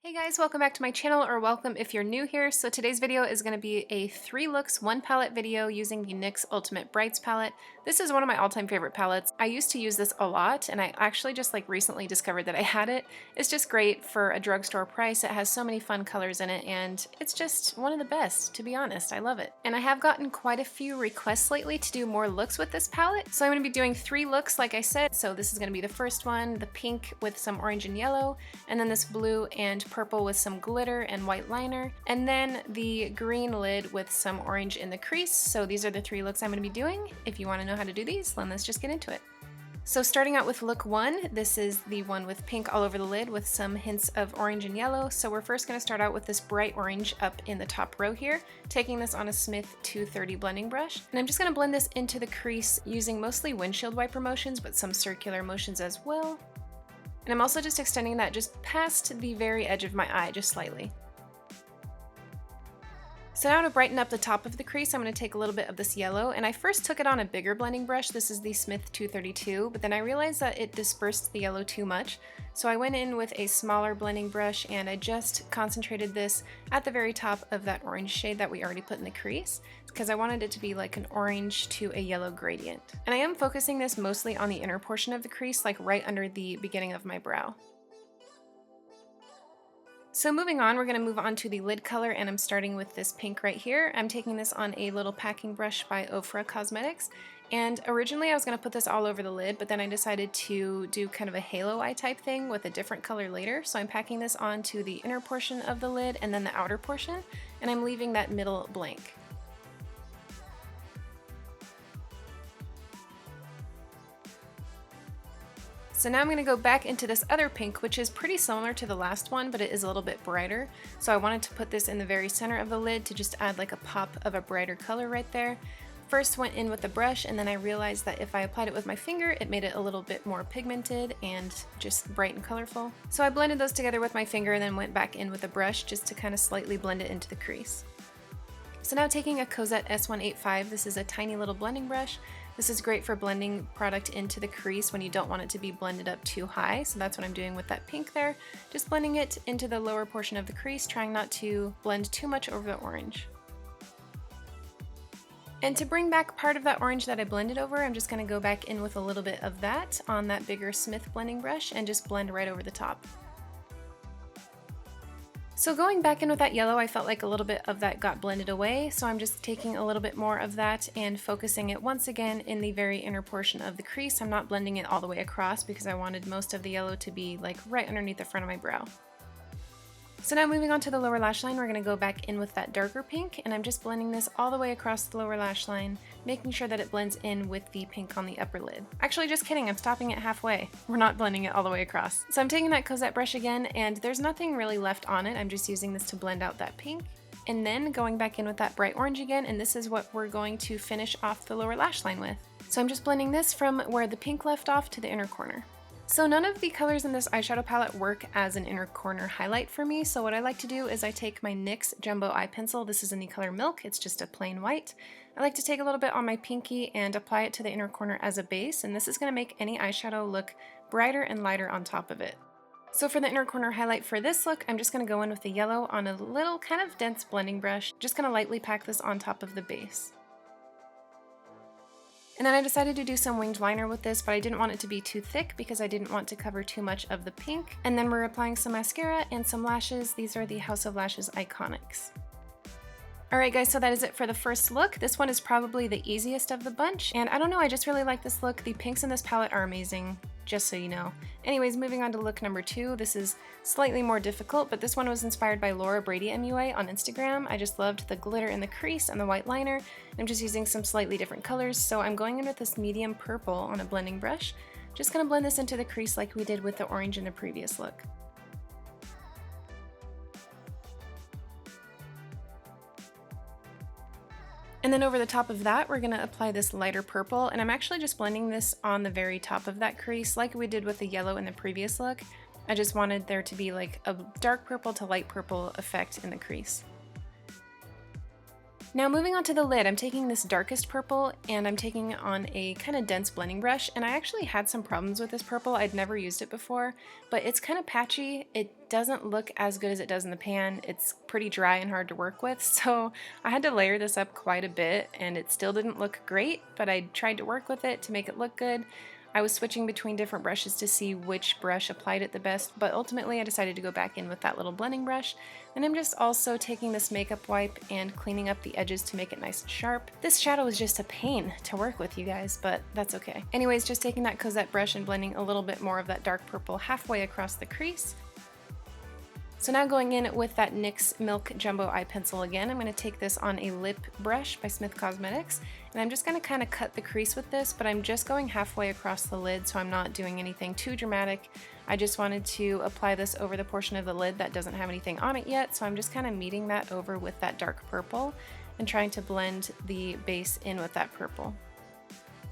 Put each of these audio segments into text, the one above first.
Hey guys, welcome back to my channel, or welcome if you're new here. So today's video is going to be a 3 looks 1 palette video using the NYX Ultimate Brights palette. This is one of my all-time favorite palettes. I used to use this a lot, and I actually just recently discovered that I had it. It's just great for a drugstore price. It has so many fun colors in it, and it's just one of the best, to be honest. I love it. And I have gotten quite a few requests lately to do more looks with this palette. So I'm going to be doing 3 looks like I said. So this is going to be the first one, the pink with some orange and yellow, and then this blue and purple with some glitter and white liner, and then the green lid with some orange in the crease. So these are the 3 looks I'm going to be doing. If you want to know how to do these, then let's just get into it. So starting out with look 1, this is the one with pink all over the lid with some hints of orange and yellow. So we're first going to start out with this bright orange up in the top row here, taking this on a Smith 230 blending brush. And I'm just going to blend this into the crease using mostly windshield wiper motions, but some circular motions as well. And I'm also just extending that just past the very edge of my eye, just slightly. So now to brighten up the top of the crease, I'm going to take a little bit of this yellow, and I first took it on a bigger blending brush. This is the Smith 232, but then I realized that it dispersed the yellow too much. So I went in with a smaller blending brush and I just concentrated this at the very top of that orange shade that we already put in the crease, because I wanted it to be like an orange to a yellow gradient. And I am focusing this mostly on the inner portion of the crease, like right under the beginning of my brow. So moving on, we're going to move on to the lid color, and I'm starting with this pink right here. I'm taking this on a little packing brush by Ofra Cosmetics, and originally I was going to put this all over the lid, but then I decided to do kind of a halo eye type thing with a different color later. So I'm packing this onto the inner portion of the lid and then the outer portion, and I'm leaving that middle blank. So now I'm going to go back into this other pink, which is pretty similar to the last one, but it is a little bit brighter. So I wanted to put this in the very center of the lid to just add like a pop of a brighter color right there. First went in with the brush, and then I realized that if I applied it with my finger, it made it a little bit more pigmented and just bright and colorful. So I blended those together with my finger and then went back in with a brush just to kind of slightly blend it into the crease. So now taking a Cosette S185, this is a tiny little blending brush. This is great for blending product into the crease when you don't want it to be blended up too high. So that's what I'm doing with that pink there. Just blending it into the lower portion of the crease, trying not to blend too much over the orange. And to bring back part of that orange that I blended over, I'm just going to go back in with a little bit of that on that bigger Smith blending brush and just blend right over the top. So going back in with that yellow, I felt like a little bit of that got blended away, so I'm just taking a little bit more of that and focusing it once again in the very inner portion of the crease. I'm not blending it all the way across because I wanted most of the yellow to be like right underneath the front of my brow. So now moving on to the lower lash line, we're going to go back in with that darker pink, and I'm just blending this all the way across the lower lash line, making sure that it blends in with the pink on the upper lid. Actually, just kidding, I'm stopping it halfway. We're not blending it all the way across. So I'm taking that Cosette brush again, and there's nothing really left on it. I'm just using this to blend out that pink, and then going back in with that bright orange again, and this is what we're going to finish off the lower lash line with. So I'm just blending this from where the pink left off to the inner corner. So none of the colors in this eyeshadow palette work as an inner corner highlight for me, so what I like to do is I take my NYX Jumbo Eye Pencil. This is in the color Milk, it's just a plain white. I like to take a little bit on my pinky and apply it to the inner corner as a base, and this is going to make any eyeshadow look brighter and lighter on top of it. So for the inner corner highlight for this look, I'm just going to go in with the yellow on a little kind of dense blending brush, just going to lightly pack this on top of the base. And then I decided to do some winged liner with this, but I didn't want it to be too thick because I didn't want to cover too much of the pink. And then we're applying some mascara and some lashes. These are the House of Lashes Iconics. Alright guys, so that is it for the first look. This one is probably the easiest of the bunch, and I don't know, I just really like this look. The pinks in this palette are amazing, just so you know. Anyways, moving on to look number 2. This is slightly more difficult, but this one was inspired by Laura Brady MUA on Instagram. I just loved the glitter in the crease and the white liner. I'm just using some slightly different colors, so I'm going in with this medium purple on a blending brush. Just gonna blend this into the crease like we did with the orange in the previous look. And then over the top of that, we're going to apply this lighter purple, and I'm actually just blending this on the very top of that crease like we did with the yellow in the previous look. I just wanted there to be like a dark purple to light purple effect in the crease. Now moving on to the lid, I'm taking this darkest purple and I'm taking it on a kind of dense blending brush, and I actually had some problems with this purple. I'd never used it before, but it's kind of patchy. It doesn't look as good as it does in the pan. It's pretty dry and hard to work with, so I had to layer this up quite a bit and it still didn't look great, but I tried to work with it to make it look good. I was switching between different brushes to see which brush applied it the best, but ultimately I decided to go back in with that little blending brush. And I'm just also taking this makeup wipe and cleaning up the edges to make it nice and sharp. This shadow is just a pain to work with, you guys, but that's okay. Anyways, just taking that Cosette brush and blending a little bit more of that dark purple halfway across the crease. So now going in with that NYX Milk Jumbo Eye Pencil again, I'm going to take this on a lip brush by Smith Cosmetics, and I'm just going to kind of cut the crease with this, but I'm just going halfway across the lid, so I'm not doing anything too dramatic. I just wanted to apply this over the portion of the lid that doesn't have anything on it yet, so I'm just kind of meeting that over with that dark purple and trying to blend the base in with that purple.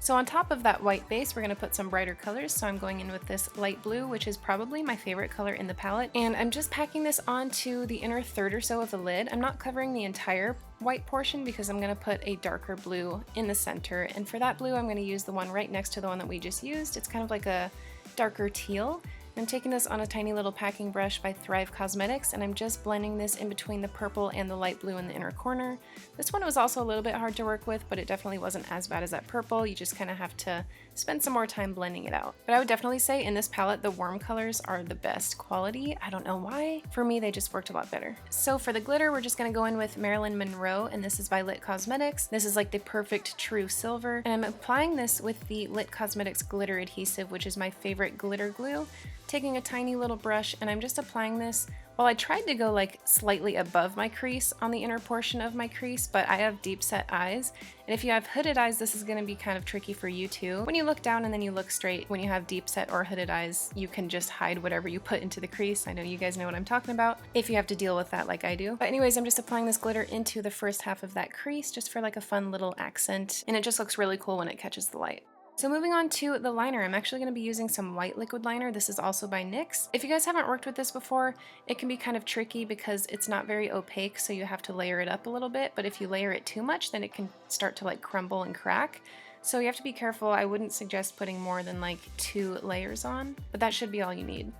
So on top of that white base, we're going to put some brighter colors. So I'm going in with this light blue, which is probably my favorite color in the palette. And I'm just packing this onto the inner third or so of the lid. I'm not covering the entire white portion because I'm going to put a darker blue in the center. And for that blue, I'm going to use the one right next to the one that we just used. It's kind of like a darker teal. I'm taking this on a tiny little packing brush by Thrive Cosmetics, and I'm just blending this in between the purple and the light blue in the inner corner. This one was also a little bit hard to work with, but it definitely wasn't as bad as that purple. You just kind of have to spend some more time blending it out. But I would definitely say in this palette, the warm colors are the best quality. I don't know why. For me, they just worked a lot better. So for the glitter, we're just going to go in with Marilyn Monroe, and this is by Lit Cosmetics. This is like the perfect true silver, and I'm applying this with the Lit Cosmetics glitter adhesive, which is my favorite glitter glue. Taking a tiny little brush, and I'm just applying this. Well, I tried to go like slightly above my crease on the inner portion of my crease, but I have deep set eyes, and if you have hooded eyes, this is going to be kind of tricky for you too. When you look down and then you look straight, when you have deep set or hooded eyes, you can just hide whatever you put into the crease. I know you guys know what I'm talking about if you have to deal with that like I do. But anyways, I'm just applying this glitter into the first half of that crease just for like a fun little accent, and it just looks really cool when it catches the light. So moving on to the liner, I'm actually going to be using some white liquid liner. This is also by NYX. If you guys haven't worked with this before, it can be kind of tricky because it's not very opaque, so you have to layer it up a little bit, but if you layer it too much, then it can start to like crumble and crack. So you have to be careful. I wouldn't suggest putting more than like 2 layers on, but that should be all you need.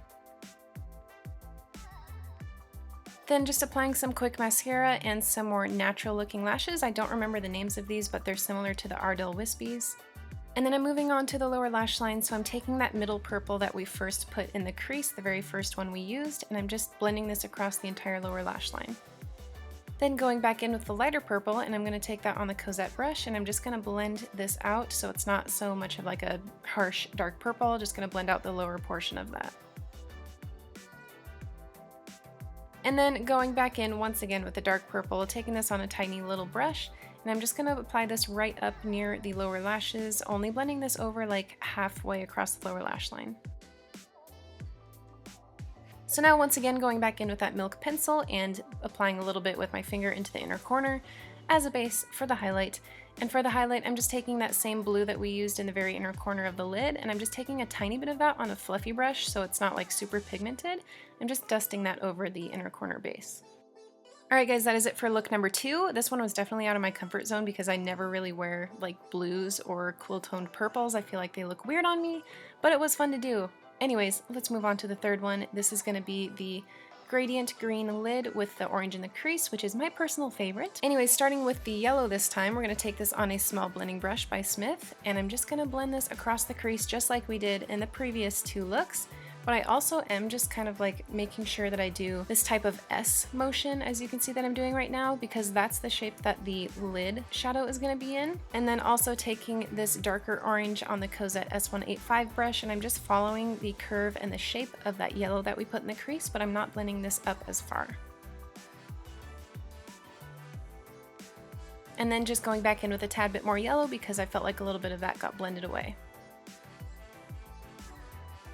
Then just applying some quick mascara and some more natural looking lashes. I don't remember the names of these, but they're similar to the Ardell Wispies. And then I'm moving on to the lower lash line, so I'm taking that middle purple that we first put in the crease, the very first one we used, and I'm just blending this across the entire lower lash line. Then going back in with the lighter purple, and I'm going to take that on the Cosette brush, and I'm just going to blend this out so it's not so much of like a harsh dark purple, just going to blend out the lower portion of that. And then going back in once again with the dark purple, taking this on a tiny little brush, and I'm just going to apply this right up near the lower lashes, only blending this over like halfway across the lower lash line. So now once again going back in with that milk pencil and applying a little bit with my finger into the inner corner as a base for the highlight. And for the highlight, I'm just taking that same blue that we used in the very inner corner of the lid, and I'm just taking a tiny bit of that on a fluffy brush so it's not like super pigmented. I'm just dusting that over the inner corner base. Alright guys, that is it for look number 2. This one was definitely out of my comfort zone because I never really wear like blues or cool toned purples. I feel like they look weird on me, but it was fun to do. Anyways, let's move on to the third one. This is going to be the gradient green lid with the orange in the crease, which is my personal favorite. Anyways, starting with the yellow this time, we're going to take this on a small blending brush by Smith, and I'm just going to blend this across the crease just like we did in the previous 2 looks. But I also am just kind of like making sure that I do this type of S motion, as you can see that I'm doing right now, because that's the shape that the lid shadow is going to be in. And then also taking this darker orange on the Cosette S185 brush, and I'm just following the curve and the shape of that yellow that we put in the crease, but I'm not blending this up as far. And then just going back in with a tad bit more yellow because I felt like a little bit of that got blended away.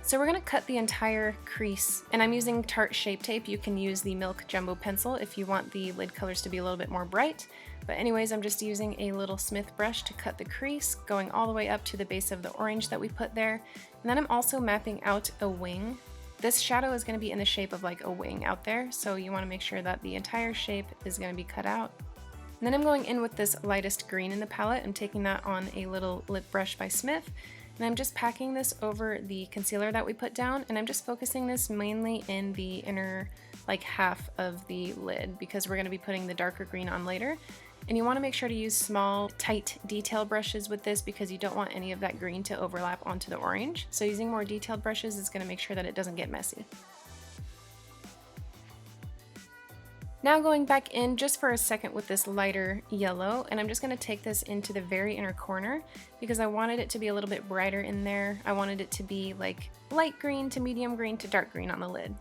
So we're going to cut the entire crease, and I'm using Tarte Shape Tape. You can use the Milk Jumbo Pencil if you want the lid colors to be a little bit more bright. But anyways, I'm just using a little Smith brush to cut the crease, going all the way up to the base of the orange that we put there. And then I'm also mapping out a wing. This shadow is going to be in the shape of like a wing out there, so you want to make sure that the entire shape is going to be cut out. And then I'm going in with this lightest green in the palette. I'm taking that on a little lip brush by Smith. And I'm just packing this over the concealer that we put down, and I'm just focusing this mainly in the inner like half of the lid because we're going to be putting the darker green on later. And you want to make sure to use small, tight detail brushes with this because you don't want any of that green to overlap onto the orange. So using more detailed brushes is going to make sure that it doesn't get messy. Now going back in just for a second with this lighter yellow, and I'm just going to take this into the very inner corner because I wanted it to be a little bit brighter in there. I wanted it to be like light green to medium green to dark green on the lid.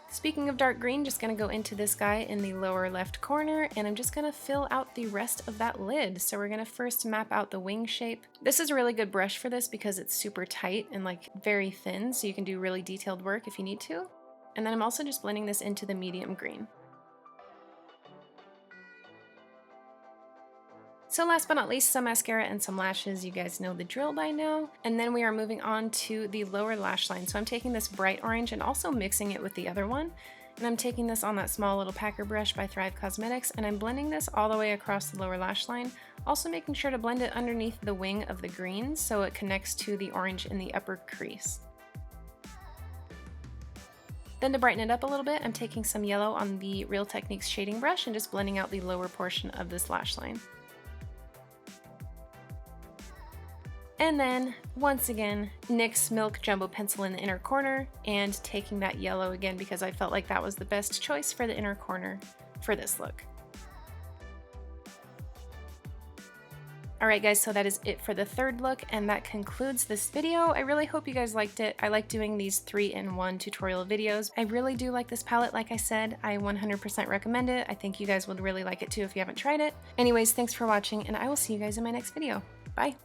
Speaking of dark green, just going to go into this guy in the lower left corner, and I'm just going to fill out the rest of that lid. So we're going to first map out the wing shape. This is a really good brush for this because it's super tight and like very thin, so you can do really detailed work if you need to. And then I'm also just blending this into the medium green. So last but not least, some mascara and some lashes. You guys know the drill by now. And then we are moving on to the lower lash line. So I'm taking this bright orange and also mixing it with the other one. And I'm taking this on that small little packer brush by Thrive Cosmetics, and I'm blending this all the way across the lower lash line. Also making sure to blend it underneath the wing of the green so it connects to the orange in the upper crease. Then to brighten it up a little bit, I'm taking some yellow on the Real Techniques shading brush and just blending out the lower portion of this lash line. And then, once again, NYX Milk Jumbo Pencil in the inner corner, and taking that yellow again because I felt like that was the best choice for the inner corner for this look. Alright guys, so that is it for the third look, and that concludes this video. I really hope you guys liked it. I like doing these 3-in-1 tutorial videos. I really do like this palette, like I said. I 100% recommend it. I think you guys would really like it too if you haven't tried it. Anyways, thanks for watching, and I will see you guys in my next video. Bye!